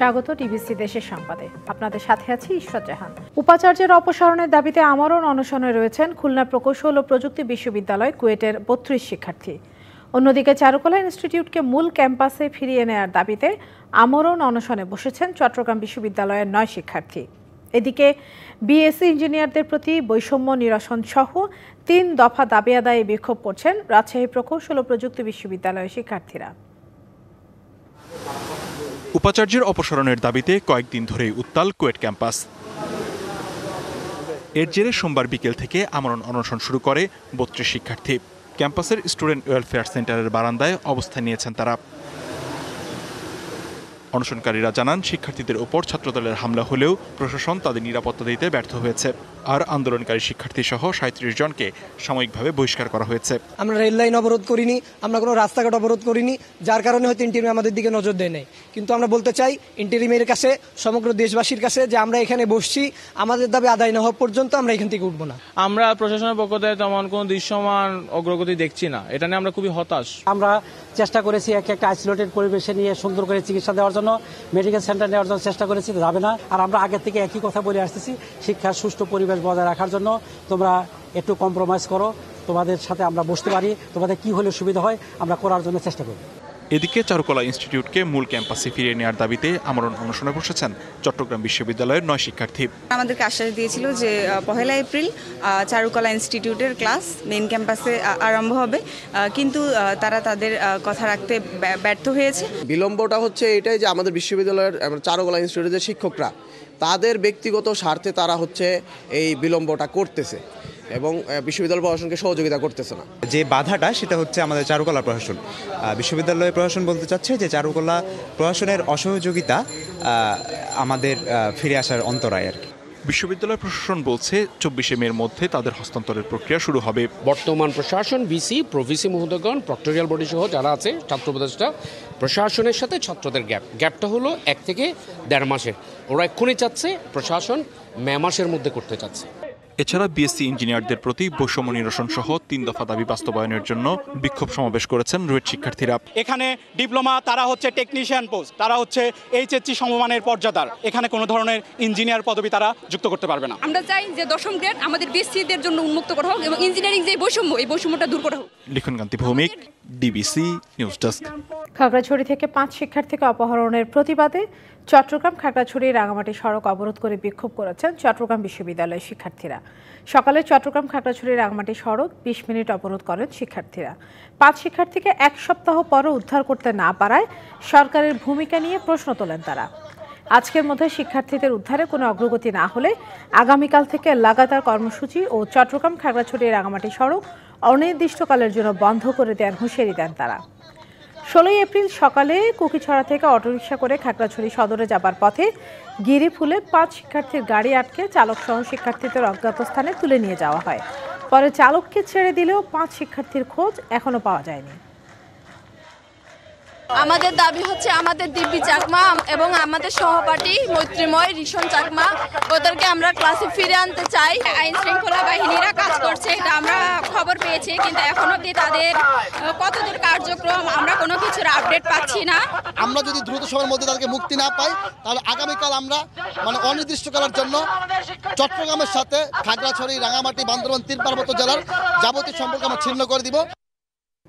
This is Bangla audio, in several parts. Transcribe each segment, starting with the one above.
স্বাগত ডিবিসি দেশের সংবাদে। আপনাদের সাথে আছি ঈশ্বর জাহান। উপাচার্যের অপসারণের দাবিতে আমরণ অনশনে রয়েছেন খুলনা প্রকৌশল ও প্রযুক্তি বিশ্ববিদ্যালয় কুয়েটের ৩২ শিক্ষার্থী। অন্যদিকে চারুকলা ইনস্টিটিউটকে মূল ক্যাম্পাসে ফিরিয়ে নেওয়ার দাবিতে আমরণ অনশনে বসেছেন চট্টগ্রাম বিশ্ববিদ্যালয়ের ৯ শিক্ষার্থী। এদিকে বিএসসি ইঞ্জিনিয়ারদের প্রতি বৈষম্য নিরসন সহ ৩ দফা দাবি আদায়ে বিক্ষোভ করছেন রাজশাহী প্রকৌশল ও প্রযুক্তি বিশ্ববিদ্যালয়ের শিক্ষার্থীরা। উপাচার্যের অপসারণের দাবিতে কয়েকদিন ধরেই উত্তাল কুয়েট ক্যাম্পাস। এর জেরে সোমবার বিকেল থেকে আমরণ অনশন শুরু করে ৩২ শিক্ষার্থী। ক্যাম্পাসের স্টুডেন্ট ওয়েলফেয়ার সেন্টারের বারান্দায় অবস্থান নিয়েছেন তারা। অনশনকারীরা জানান, শিক্ষার্থীদের ওপর ছাত্রদলের হামলা হলেও প্রশাসন তাদের নিরাপত্তা দিতে ব্যর্থ হয়েছে। আর আন্দোলনকারী শিক্ষার্থী সহ ৩৭ জনকে সাময়িকভাবে বহিষ্কার করা হয়েছে। আমরা রেল লাইন অবরোধ করিনি, আমরা কোনো রাস্তাঘাট অবরোধ করিনি, যার কারণে হয়তো ইন্টারিম আমাদের দিকে নজর দেয় নাই। কিন্তু আমরা বলতে চাই ইন্টারিমের কাছে, সমগ্র দেশবাসীর কাছে, যে আমরা এখানে বসছি, আমাদের দাবি আদায় না হওয়া পর্যন্ত আমরা এখান থেকে উঠবো না। আমরা প্রশাসনের পক্ষ থেকে তেমন কোনো দৃশ্যমান অগ্রগতি দেখছি না, এটা নিয়ে আমরা খুবই হতাশ। আমরা চেষ্টা করেছি একটা আইসোলেটেড পরিবেশে নিয়ে সুন্দর করে চিকিৎসা দেওয়ার জন্য, মেডিকেল সেন্টার নেওয়ার জন্য চেষ্টা করেছি, যাবে না। আর আমরা আগের থেকে একই কথা বলে আসতেছি, শিক্ষার সুষ্ঠু পরিবেশ বজায় রাখার জন্য তোমরা একটু কম্প্রোমাইজ করো, তোমাদের সাথে আমরা বসতে পারি, তোমাদের কি হলে সুবিধা হয় আমরা করার জন্য চেষ্টা করব। এদিকে চারুকলা ইনস্টিটিউটকে মূল ক্যাম্পাসে ফিরিয়ে নেওয়ার দাবিতে আমরণ অনশনে বসেছেন চট্টগ্রাম বিশ্ববিদ্যালয়ের ৯ শিক্ষার্থী। আমাদেরকে আশ্বাস দিয়েছিল যে ১ এপ্রিল চারুকলা ইনস্টিটিউটের ক্লাস মেইন ক্যাম্পাসে আরম্ভ হবে, কিন্তু তারা তাদের কথা রাখতে ব্যর্থ হয়েছে। বিলম্বটা হচ্ছে এটাই যে আমাদের বিশ্ববিদ্যালয়ের চারুকলা ইনস্টিটিউটের যে শিক্ষকরা, তাদের ব্যক্তিগত স্বার্থে তারা হচ্ছে এই বিলম্বটা করতেছে এবং বিশ্ববিদ্যালয় প্রশাসনকে সহযোগিতা করতেছে না। যে বাধাটা সেটা হচ্ছে আমাদের চারুকলা প্রশাসন। বিশ্ববিদ্যালয় প্রশাসন বলতে চাচ্ছে যে চারুকলা প্রশাসনের অসহযোগিতা আমাদের ফিরে আসার অন্তরায় আর কি। বিশ্ববিদ্যালয় প্রশাসন বলছে ২৪শে মের মধ্যে তাদের হস্তান্তরের প্রক্রিয়া শুরু হবে। বর্তমান প্রশাসন, ভিসি, প্রভিসি মহোদয়গণ, প্রক্টোরিয়াল বডি সহ যারা আছে, ছাত্র উপদেষ্টা, প্রশাসনের সাথে ছাত্রদের গ্যাপটা হলো ১ থেকে ১.৫ মাসের। ওরা এক্ষুনি চাচ্ছে, প্রশাসন মে মাসের মধ্যে করতে চাচ্ছে। এছাড়া বিএসসি ইঞ্জিনিয়ারদের প্রতি বৈষম্য নিরসন সহ ৩ দফা দাবি বাস্তবায়নের জন্য বিক্ষোভ সমাবেশ করেছেন রুয়েট শিক্ষার্থীরা। এখানে ডিপ্লোমা, তারা হচ্ছে টেকনিশিয়ান পোস্ট, তারা হচ্ছে এইচএসসি সমমানের পর্যাদার, এখানে কোনো ধরনের ইঞ্জিনিয়ার পদবি তারা যুক্ত করতে পারবে না। আমরা চাই যে ১০ম গ্রেড আমাদের বিএসসিদের জন্য উন্মুক্ত করা হোক এবং ইঞ্জিনিয়ারিং যে বৈষম্য, এই বৈষম্যটা দূর করা হোক। Likhonkanti Bhowmik, DBC news desk. Khagrachhari থেকে ৫ শিক্ষার্থীকে অপহরণের প্রতিবাদে চট্টগ্রাম খাগড়াছড়ি রাঙামাটি সড়ক অবরোধ করে বিক্ষোভ করেছেন চট্টগ্রাম বিশ্ববিদ্যালয়ের শিক্ষার্থীরা। সকালে চট্টগ্রাম খাগড়াছড়ি রাঙামাটি সড়ক ২০ মিনিট অবরোধ করেন শিক্ষার্থীরা। ৫ শিক্ষার্থীকে ১ সপ্তাহ পরও উদ্ধার করতে না পারায় সরকারের ভূমিকা নিয়ে প্রশ্ন তোলেন তারা। আজকের মধ্যে শিক্ষার্থীদের উদ্ধারে কোনো অগ্রগতি না হলে আগামীকাল থেকে লাগাতার কর্মসূচি ও চট্টগ্রাম খাগড়াছড়ি রাঙামাটি সড়ক অনির্দিষ্টকালের জন্য বন্ধ করে দেওয়ার হুঁশিয়ারি দেন তারা। ১৬ এপ্রিল সকালে কুকিছড়া থেকে অটোরিকশা করে খাগড়াছড়ি সদরে যাবার পথে গিরিফুলে ৫ শিক্ষার্থীর গাড়ি আটকে চালকসহ শিক্ষার্থীদের অজ্ঞাত স্থানে তুলে নিয়ে যাওয়া হয়। পরে চালককে ছেড়ে দিলেও ৫ শিক্ষার্থীর খোঁজ এখনো পাওয়া যায়নি। আমাদের দাবি হচ্ছে আমাদের দিব্যি চাকমা এবং আমাদের সহপাঠী মৈত্রীময় রিশন চাকমা, ওদেরকে আমরা ক্লাসে ফিরে আনতে চাই। আইন শৃঙ্খলা বাহিনীরা কাজ করছে, এটা আমরা খবর পেয়েছি, কিন্তু এখন অবধি তাদের কতদূর কার্যক্রম আমরা কোনো কিছুর আপডেট পাচ্ছি না। আমরা যদি দ্রুত সময়ের মধ্যে তাদেরকে মুক্তি না পাই, তাহলে আগামীকাল আমরা অনির্দিষ্টকালের জন্য চট্টগ্রামের সাথে খাগড়াছড়ি, রাঙামাটি, বান্দরবান, ৩ পার্বত্য জেলার যাবতীয় সম্পর্ক আমরা ছিন্ন করে দিব।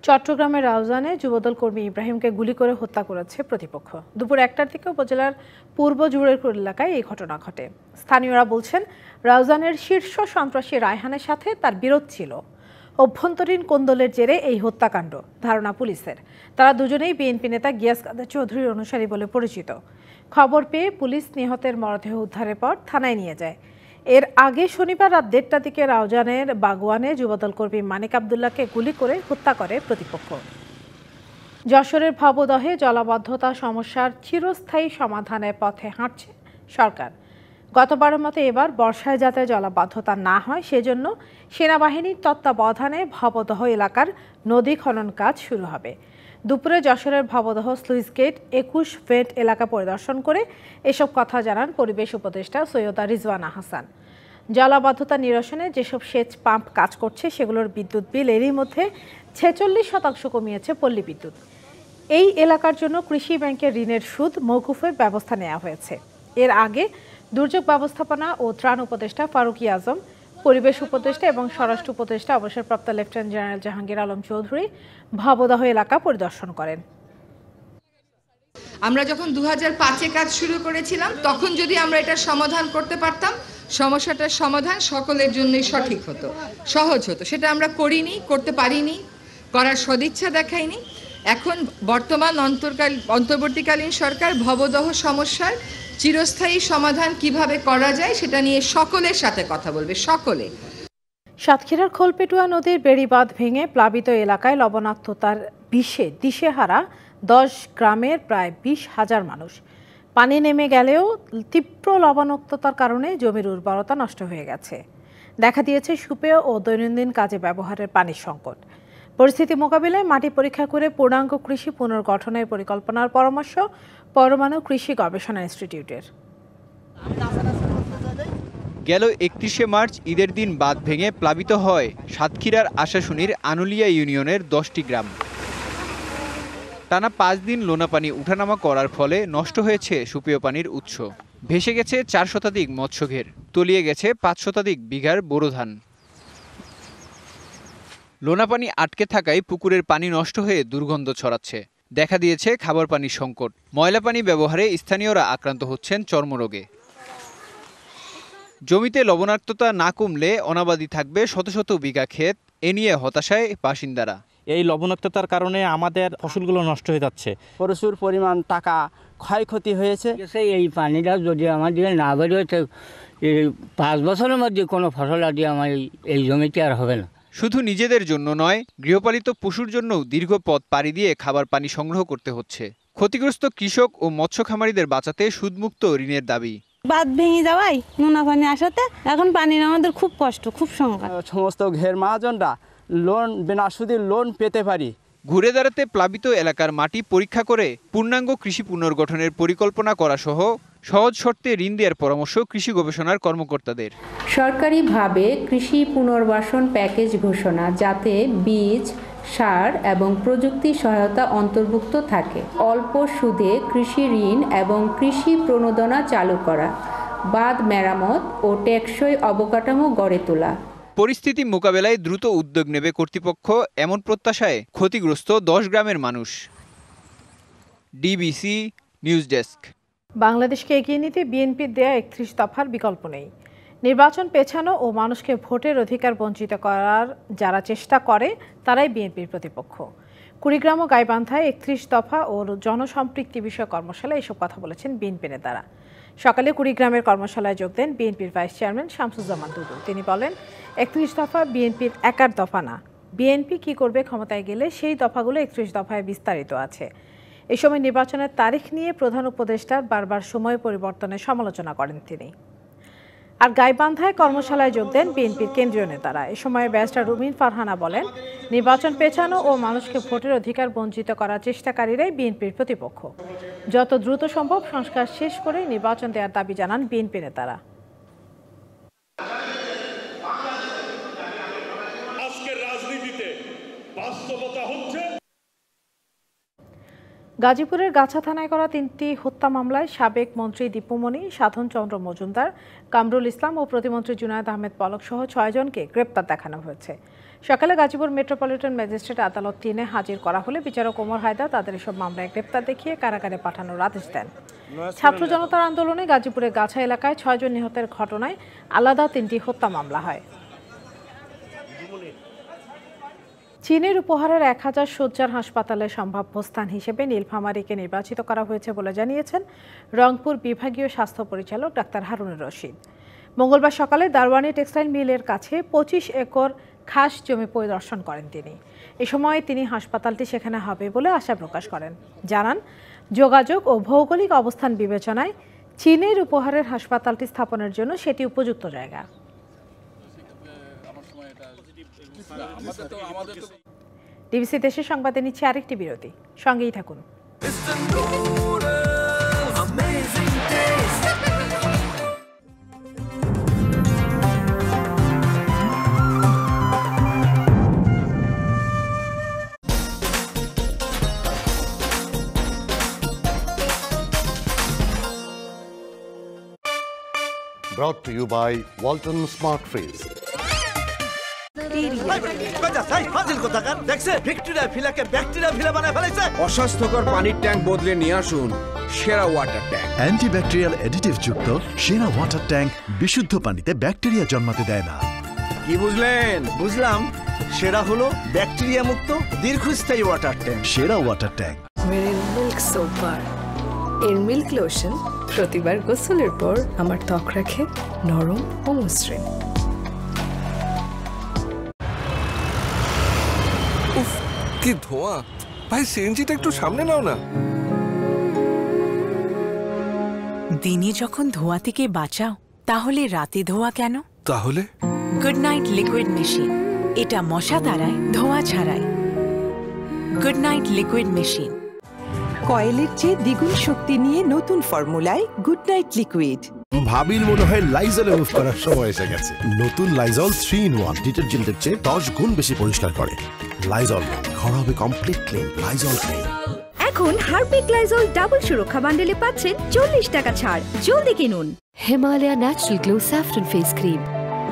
চট্টগ্রামের রাউজানে যুবদল কর্মী ইব্রাহিমকে গুলি করে হত্যা করেছে প্রতিপক্ষ। দুপুর ১টার দিকে উপজেলার পূর্ব জুড়েরপুর এলাকায় এই ঘটনা ঘটে। স্থানীয়রা বলছেন, রাউজানের শীর্ষ সন্ত্রাসী রায়হানের সাথে তার বিরোধ ছিল। অভ্যন্তরীণ কোন্দলের জেরে এই হত্যাকাণ্ড ধারণা পুলিশের। তারা দুজনেই বিএনপি নেতা গিয়াস কাদের চৌধুরীর অনুসারী বলে পরিচিত। খবর পেয়ে পুলিশ নিহতের মরদেহ উদ্ধারের পর থানায় নিয়ে যায়। এর আগে শনিবার রাত ১:৩০টার দিকে রাউজানের বাগওয়ানে যুবদল কর্মী মানিক আবদুল্লাহকে গুলি করে হত্যা করে প্রতিপক্ষ। যশোরের ভবদহে জলাবদ্ধতা সমস্যার চিরস্থায়ী সমাধানের পথে হাঁটছে সরকার। গতবারের মতো এবার বর্ষায় যাতে জলাবদ্ধতা না হয় সেজন্য সেনাবাহিনীর তত্ত্বাবধানে ভবদহ এলাকার নদী খনন কাজ শুরু হবে। দুপুরে যশোরের ভবদহ স্লুইস গেট ২১ ফেট এলাকা পরিদর্শন করে এসব কথা জানান পরিবেশ উপদেষ্টা সৈয়দা রিজওয়ানা হাসান। জলাবদ্ধতা নিরসনে যেসব সেচ পাম্প কাজ করছে সেগুলোর বিদ্যুৎ বিল এরই মধ্যে ৪৬% কমিয়েছে পল্লী বিদ্যুৎ। এই এলাকার জন্য কৃষি ব্যাংকের ঋণের সুদ মওকুফের ব্যবস্থা নেওয়া হয়েছে। এর আগে দুর্যোগ ব্যবস্থাপনা ও ত্রাণ উপদেষ্টা ফারুকী আজম, পরিবেশ উপদেষ্টা এবং স্বরাষ্ট্র উপদেষ্টা অবসরপ্রাপ্ত লেফটেন্যান্ট জেনারেল জাহাঙ্গীর আলম চৌধুরী ভবদহ এলাকা পরিদর্শন করেন। আমরা যখন 2005-এ কাজ শুরু করেছিলাম তখন যদি আমরা এটা সমাধান করতে পারতাম, সমস্যাটার সমাধান সকলের জন্যই সঠিক হতো, সহজ হতো। সেটা আমরা করিনি, করতে পারিনি, করার সদিচ্ছা দেখাইনি। এখন বর্তমান অন্তর্বর্তীকালীন সরকার ভবদহ সমস্যার চিরস্থায়ী সমাধান কিভাবে করা যায় সেটা নিয়ে সকলের সাথে কথা বলবে, সকলে। সাতক্ষীরার খোলপেটুয়া নদীর বেড়িবাঁধ ভেঙে প্লাবিত এলাকায় লবণাক্ততার বিষে দিশেহারা 10 গ্রামের প্রায় 20,000 মানুষ। পানি নেমে গেলেও তীব্র লবণাক্ততার কারণে জমির উর্বরতা নষ্ট হয়ে গেছে। দেখা দিয়েছে সুপেয় ও দৈনন্দিন কাজে ব্যবহারের পানির সংকট। পরিস্থিতি মোকাবিলায় মাটি পরীক্ষা করে পূর্ণাঙ্গ কৃষি পুনর্গঠনের পরিকল্পনার পরামর্শ পরমাণু কৃষি গবেষণা ইনস্টিটিউটের। গেল 31শে মার্চ ঈদের দিন বাঁধ ভেঙে প্লাবিত হয় সাতক্ষীরার আশাশুনির আনুলিয়া ইউনিয়নের 10টি গ্রাম। টানা 5 দিন লোনা পানি উঠানামা করার ফলে নষ্ট হয়েছে সুপেয় পানির উৎস, ভেসে গেছে 4 শতাধিক মৎস্যঘের, তলিয়ে গেছে 5 শতাধিক বিঘার বোরো ধান। লোনা পানি আটকে থাকায় পুকুরের পানি নষ্ট হয়ে দুর্গন্ধ ছড়াচ্ছে। দেখা দিয়েছে খাবার পানির সংকট। ময়লা পানি ব্যবহারে স্থানীয়রা আক্রান্ত হচ্ছেন চর্মরোগে। জমিতে লবণাক্ততা না কমলে অনাবাদি থাকবে শত শত বিঘা ক্ষেত, এ নিয়ে হতাশায় বাসিন্দারা। এই লবণাক্ততার কারণে আমাদের ফসলগুলো নষ্ট হয়ে যাচ্ছে, প্রচুর পরিমাণ টাকা ক্ষয়ক্ষতি হয়েছে। এই পানিটা যদি আমাদের না বেরোয় 5 বছরের মধ্যে কোনো ফসল আদি আমার এই জমিতে আর হবে না। শুধু নিজেদের জন্য নয়, গৃহপালিত পশুর জন্যও দীর্ঘ পথ পাড়ি দিয়ে খাবার পানি সংগ্রহ করতে হচ্ছে। ক্ষতিগ্রস্ত কৃষক ও মৎস্য খামারিদের বাঁচাতে সুদমুক্ত ঋণের দাবি। বাঁধ ভেঙে যাওয়ায় নোনা পানি আসাতে এখন পানির আমাদের খুব কষ্ট, খুব সংকট। সমস্ত ঘের মহাজনরা লোন বিনা সুদে লোন পেতে পারি। ঘুরে দাঁড়াতে প্লাবিত এলাকার মাটি পরীক্ষা করে পূর্ণাঙ্গ কৃষি পুনর্গঠনের পরিকল্পনা করা সহ সহজ শর্তে ঋণ দেওয়ার পরামর্শ কৃষি গবেষণার কর্মকর্তাদের। সরকারিভাবে কৃষি পুনর্বাসন প্যাকেজ ঘোষণা, যাতে বীজ, সার এবং প্রযুক্তি সহায়তা অন্তর্ভুক্ত থাকে। অল্প সুদে কৃষি ঋণ এবং কৃষি প্রণোদনা চালু করা, বাঁধ মেরামত ও টেকসই অবকাঠামো গড়ে তোলা। পরিস্থিতি মোকাবেলায় দ্রুত উদ্যোগ নেবে কর্তৃপক্ষ, এমন প্রত্যাশায় ক্ষতিগ্রস্ত 10 গ্রামের মানুষ। DBC news desk. বাংলাদেশকে এগিয়ে নিতে বিএনপির দেয়া 31 দফার বিকল্প নেই। নির্বাচন পেছানো ও মানুষকে ভোটের অধিকার বঞ্চিত করার যারা চেষ্টা করে তারাই বিএনপির প্রতিপক্ষ। কুড়িগ্রাম ও গাইবান্ধায় 31 দফা ও জনসম্পৃক্তি বিষয়ক কর্মশালায় এসব কথা বলেছেন বিএনপি নেতারা। সকালে কুড়িগ্রামের কর্মশালায় যোগ দেন বিএনপির ভাইস চেয়ারম্যান শামসুজ্জামান দুদু। তিনি বলেন, 31 দফা বিএনপির একার দফা না, বিএনপি কি করবে ক্ষমতায় গেলে সেই দফাগুলো 31 দফায় বিস্তারিত আছে। এই সময় নির্বাচনের তারিখ নিয়ে প্রধান উপদেষ্টার বারবার সময় পরিবর্তনের সমালোচনা করেন তিনি। আর গাইবান্ধায় কর্মশালায় যোগ দেন বিএনপির কেন্দ্রীয় নেতারা। এ সময় ব্যারিস্টার রুমিন ফারহানা বলেন, নির্বাচন পেছানো ও মানুষকে ভোটের অধিকার বঞ্চিত করার চেষ্টাকারীরাই বিএনপির প্রতিপক্ষ। যত দ্রুত সম্ভব সংস্কার শেষ করে নির্বাচন দেওয়ার দাবি জানান বিএনপি নেতারা। গাজীপুরের গাছা থানায় করা 3টি হত্যা মামলায় সাবেক মন্ত্রী দীপুমণি, সাধন চন্দ্র মজুমদার, কামরুল ইসলাম ও প্রতিমন্ত্রী জুনায়েদ আহমেদ পলক সহ 6 জনকে গ্রেপ্তার দেখানো হয়েছে। সকালে গাজীপুর মেট্রোপলিটন ম্যাজিস্ট্রেট আদালত 3-এ হাজির করা হলে বিচারক ওমর হায়দার তাদের এসব মামলায় গ্রেপ্তার দেখিয়ে কারাগারে পাঠানোর আদেশ দেন। ছাত্র জনতার আন্দোলনে গাজীপুরের গাছা এলাকায় 6 জন নিহতের ঘটনায় আলাদা 3টি হত্যা মামলা হয়। চীনের উপহারের 1000 শয্যার হাসপাতালের সম্ভাব্য স্থান হিসেবে নীলফামারীকে নির্বাচিত করা হয়েছে বলে জানিয়েছেন রংপুর বিভাগীয় স্বাস্থ্য পরিচালক ডাক্তার হারুনুর রশিদ। মঙ্গলবার সকালে দারওয়ানি টেক্সটাইল মিলের কাছে 25 একর খাস জমি পরিদর্শন করেন তিনি। এ সময় তিনি হাসপাতালটি সেখানে হবে বলে আশা প্রকাশ করেন। জানান, যোগাযোগ ও ভৌগোলিক অবস্থান বিবেচনায় চীনের উপহারের হাসপাতালটি স্থাপনের জন্য সেটি উপযুক্ত জায়গা। ডিবিসি দেশের সংবাদে নিচ্ছে আরেকটি বিরতি, সঙ্গেই থাকুন। Brought to you by Walton Smart Freeze. অস্বাস্থ্যকর পানির ট্যাঙ্ক বদলে নিয়ে আসুন সেরা ওয়াটার ট্যাঙ্ক। অ্যান্টিব্যাকটেরিয়াল অ্যাডিটিভ যুক্ত সেরা ওয়াটার ট্যাঙ্ক বিশুদ্ধ পানিতে ব্যাকটেরিয়া জন্মাতে দেয় না। কি বুঝলেন? বুঝলাম, সেরা হলো ব্যাকটেরিয়া মুক্ত দীর্ঘস্থায়ী ওয়াটার ট্যাঙ্ক। সেরা ওয়াটার ট্যাঙ্ক। মেরিল মিল্ক সোপ বার এর মিল্ক লোশন প্রতিবার গোসলের পর আমার ত্বক রাখে নরম ও মসৃণ। উফ, কি ধোঁয়া! ভাই, সিএনজিটা একটু সামনে নাও না। দিনে যখন ধোঁয়া থেকে বাঁচাও, তাহলে রাতে ধোঁয়া কেন? তাহলে গুড নাইট লিকুইড মেশিন, এটা মশা তাড়ায়, ধোঁয়া ছাড়ায়। Good night liquid machine. কয়েলের চেয়ে দ্বিগুণ শক্তি নিয়ে নতুন ফর্মুলায় গুড নাইট লিকুইড। ভাবির মনে হয় লাইজল ইউজ করার সময় এসে গেছে। নতুন লাইজল 3-in-1 ডিটারজেন্টের চেয়ে 10 গুণ বেশি পরিষ্কার করে। লাইজল, ঘর হবে কমপ্লিট ক্লিন। Lysol clean. এখন হারপিক লাইজল ডাবল সুরক্ষা বান্ডেলে পাচ্ছেন 40 টাকা ছাড়। জলদি কিনুন। Himalaya natural glow saffron face cream.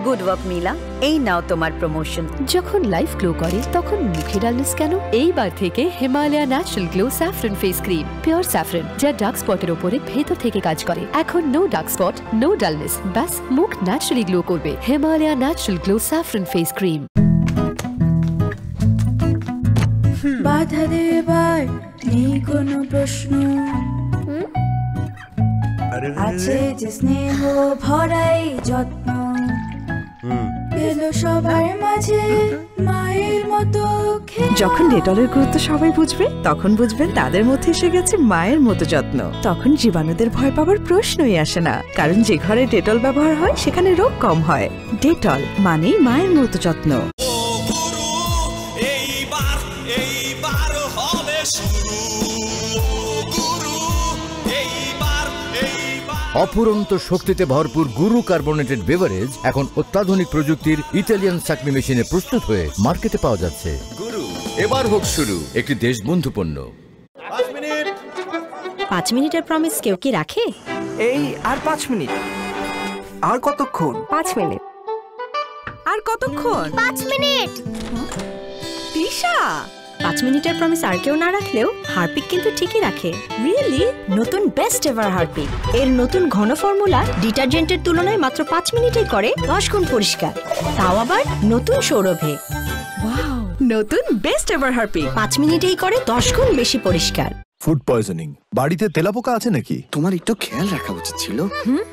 Good work Mila, এই নাও তোমার প্রমোশন। যখন লাইফ গ্লো করে তখন মুখে ডালনেস কেন? এইবার থেকে Himalaya natural glow saffron face cream, pure saffron, যা ডার্ক স্পটের উপরে ভেতর থেকে কাজ করে। এখন no dark spot, no dullness, ব্যাস মুখ ন্যাচারালি গ্লো করবে। Himalaya natural glow saffron face cream. বাধা দেবার নেই কোনো প্রশ্ন, আছে যে স্নেহ ভরাই যত্ন, এলো সবার মাঝে মায়ের মতো। যখন ডেটলের গুরুত্ব সবাই বুঝবে, তখন বুঝবেন তাদের মধ্যে এসে গেছে মায়ের মতো যত্ন। তখন জীবাণুদের ভয় পাওয়ার প্রশ্নই আসে না, কারণ যে ঘরে ডেটল ব্যবহার হয় সেখানে রোগ কম হয়। ডেটল মানেই মায়ের মতো যত্ন। অফুরন্ত শক্তিতে ভরপুর গুরু কার্বোনেটেড বেভারেজ এখন অত্যাধুনিক প্রযুক্তির ইতালিয়ান চাকনি মেশিনে প্রস্তুত হয়ে মার্কেটে পাওয়া যাচ্ছে। গুরু, এবার হোক শুরু, একটি দেশবন্ধু পণ্য। 5 মিনিটের প্রমিস কেউ কি রাখে? এই আর 5 মিনিট। আর কতক্ষণ? 5 মিনিট। আর কতক্ষণ? 5 মিনিট। তিশা, 5 মিনিটের প্রমিস আর কেউ না রাখলেও হারপিক কিন্তু ঠিকই রাখে। রিয়েলি? নতুন বেস্ট এভার হারপিক এর নতুন ঘন ফর্মুলা ডিটারজেন্টের তুলনায় মাত্র 5 মিনিটেই করে 10 গুণ পরিষ্কার, তাও আবার নতুন সৌরভে। ওয়াও, নতুন বেস্ট এভার হারপিক 5 মিনিটেই করে 10 গুণ বেশি পরিষ্কার। ফুড পয়জনিং, বাড়িতে তেলাপোকা আছে নাকি? তোমার একটু খেয়াল রাখা উচিত ছিল।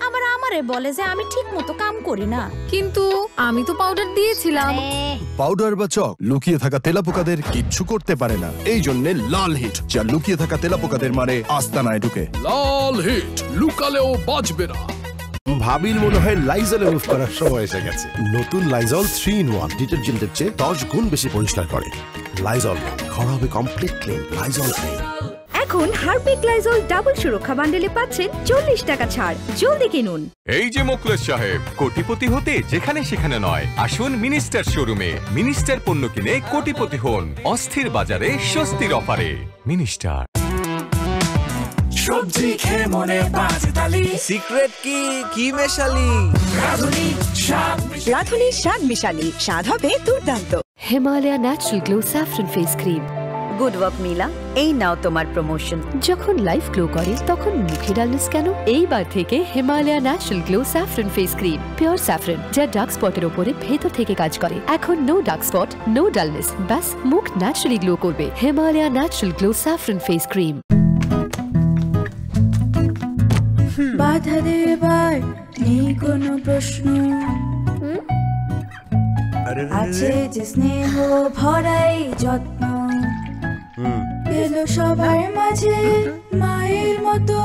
আবার আমারে বলে যে আমি ঠিক মতো কাম করি না, কিন্তু আমি তো পাউডার দিয়েছিলাম। পাউডার বা চক লুকিয়ে থাকা তেলাপোকাদের কিচ্ছু করতে পারে না। এই জন্য লাল হিট, যা লুকিয়ে থাকা তেলাপোকাদের মারে আস্তানায় ঢুকে। লাল হিট, লুকালেও বাঁচবে না। ভাবির মনে হয় লাইজল ইউজ করার সময় এসে গেছে। নতুন লাইজল 3-in-1 ডিটারজেন্টের চেয়ে 10 গুণ বেশি পরিষ্কার করে। লাইজল, ঘর হবে কমপ্লিট ক্লিন। Lysol clean. এখন হারপিক লাইজল ডাবল সুরক্ষা বান্ডেলে পাচ্ছেন 40 টাকা ছাড়। জলদি কিনুন। এই যে মোখলেস সাহেব, কোটিপতি হতে যেখানে সেখানে নয়, আসুন মিনিস্টার শোরুমে। মিনিস্টার পণ্য কিনে কোটিপতি হন অস্থির বাজারে স্বস্তির অফারে। মিনিস্টার। সবজি খেয়ে মনে বাজে তালি, সিক্রেট কি মেশালি? রাঁধুনি শাক মিশালি, স্বাদ হবে দুর্দান্ত। Himalaya natural glow saffron face cream. Good work Mila, এই নাও তোমার প্রমোশন। যখন লাইফ গ্লো করে তখন মুখে ডালনেস কেন? এইবার থেকে Himalaya natural glow saffron face cream, pure saffron, যা ডার্ক স্পটের উপরে ভেতর থেকে কাজ করে। এখন no dark spot, no dullness, ব্যাস মুখ ন্যাচারালি গ্লো করবে। Himalaya natural glow saffron face cream. বাধা দেবার নেই কোনো প্রশ্ন, আছে যে স্নেহ ভরাই যত্ন, এলো সবার মাঝে মায়ের মতো।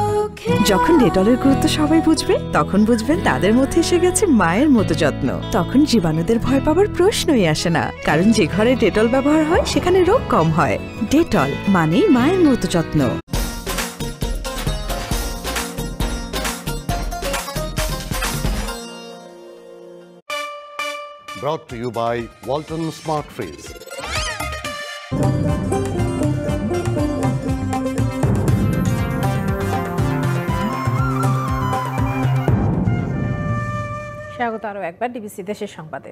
যখন ডেটলের গুরুত্ব সবাই বুঝবে, তখন বুঝবেন তাদের মধ্যে এসে গেছে মায়ের মতো যত্ন। তখন জীবাণুদের ভয় পাওয়ার প্রশ্নই আসে না, কারণ যে ঘরে ডেটল ব্যবহার হয় সেখানে রোগ কম হয়। ডেটল মানেই মায়ের মতো যত্ন। Brought to you by Walton Smart Freeze. স্বাগত আরও একবার ডিবিসি দেশের সংবাদে।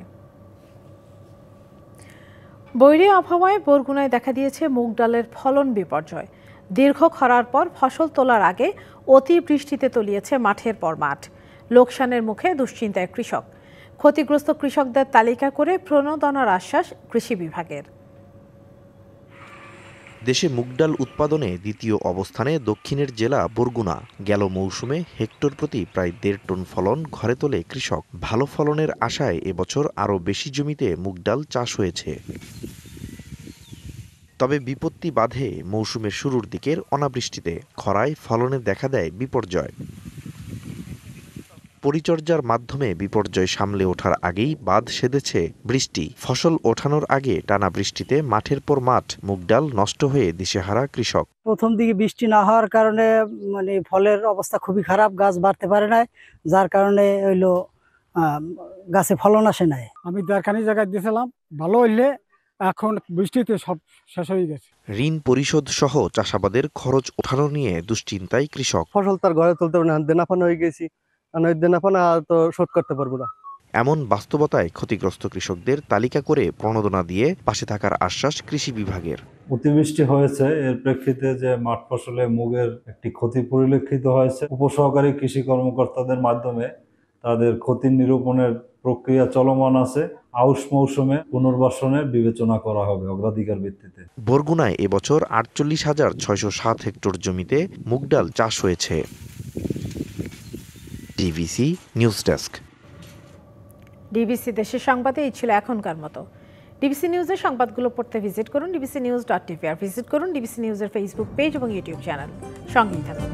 বৈরী আবহাওয়ায় বরগুনায় দেখা দিয়েছে মুগ ডালের ফলন বিপর্যয়। দীর্ঘ খরার পর ফসল তোলার আগে অতি বৃষ্টিতে তলিয়েছে মাঠের পর মাঠ। লোকসানের মুখে দুশ্চিন্তায় কৃষক। ক্ষতিগ্রস্ত কৃষকদের তালিকা করে প্রণোদনার আশ্বাস কৃষি বিভাগের। দেশে মুগ ডাল উৎপাদনে দ্বিতীয় অবস্থানে দক্ষিণের জেলা বরগুনা। গেল মৌসুমে হেক্টর প্রতি প্রায় 1.5 টন ফলন ঘরে তোলে কৃষক। ভালো ফলনের আশায় এবছর আরও বেশি জমিতে মুগ ডাল চাষ হয়েছে। তবে বিপত্তি বাধে মৌসুমের শুরুর দিকের অনাবৃষ্টিতে। খরায় ফলনে দেখা দেয় বিপর্যয়। পরিচর্যার মাধ্যমে বিপর্যয় সামলে ওঠার আগেই বাঁধ সেধেছে বৃষ্টি। ফসল ওঠানোর আগে টানা বৃষ্টিতে মাঠের পর মাঠ, মুগ ডাল নষ্ট হয়ে দিশেহারা কৃষক। প্রথম দিকে বৃষ্টি না হওয়ার কারণে ফলের অবস্থা খুবই খারাপ, গাছ বাড়তে পারে না, যার কারণে হইলো গাছে ফলন আসে নাই। আমি দেড়খানি জায়গায় দিয়েছিলাম, ভালো হইলে এখন বৃষ্টিতে সব শেষ হয়ে গেছে। ঋণ পরিশোধ সহ চাষাবাদের খরচ ওঠানো নিয়ে দুশ্চিন্তায় কৃষক। ফসল তার ঘরে তুলতে পারে না, দেনাপান হয়ে গেছি, দেনাপান তো শোধ করতে পারবো না। এমন বাস্তবতায় ক্ষতিগ্রস্ত কৃষকদের তালিকা করে প্রণোদনা দিয়ে পাশে থাকার আশ্বাস কৃষি বিভাগের। অতিবৃষ্টি হয়েছে, এর প্রেক্ষিতে যে মাঠ ফসলে মুগের একটি ক্ষতি পরিলক্ষিত হয়েছে। উপসহকারী কৃষি কর্মকর্তাদের মাধ্যমে তাদের ক্ষতি নিরূপণের প্রক্রিয়া চলমান আছে। আউশ মৌসুমে পুনর্বাসনের বিবেচনা করা হবে অগ্রাধিকার ভিত্তিতে। বরগুনায় এবছর 48,607 হেক্টর জমিতে মুগ ডাল চাষ হয়েছে। DBC news desk. ডিবিসি দেশের সংবাদে এই ছিল এখনকার মতো। ডিবিসি নিউজের সংবাদগুলো পড়তে ভিজিট করুন dbcnews.tv আর ভিজিট করুন ডিবিসি নিউজের ফেসবুক পেজ এবং ইউটিউব চ্যানেল। সঙ্গেই থাকুন।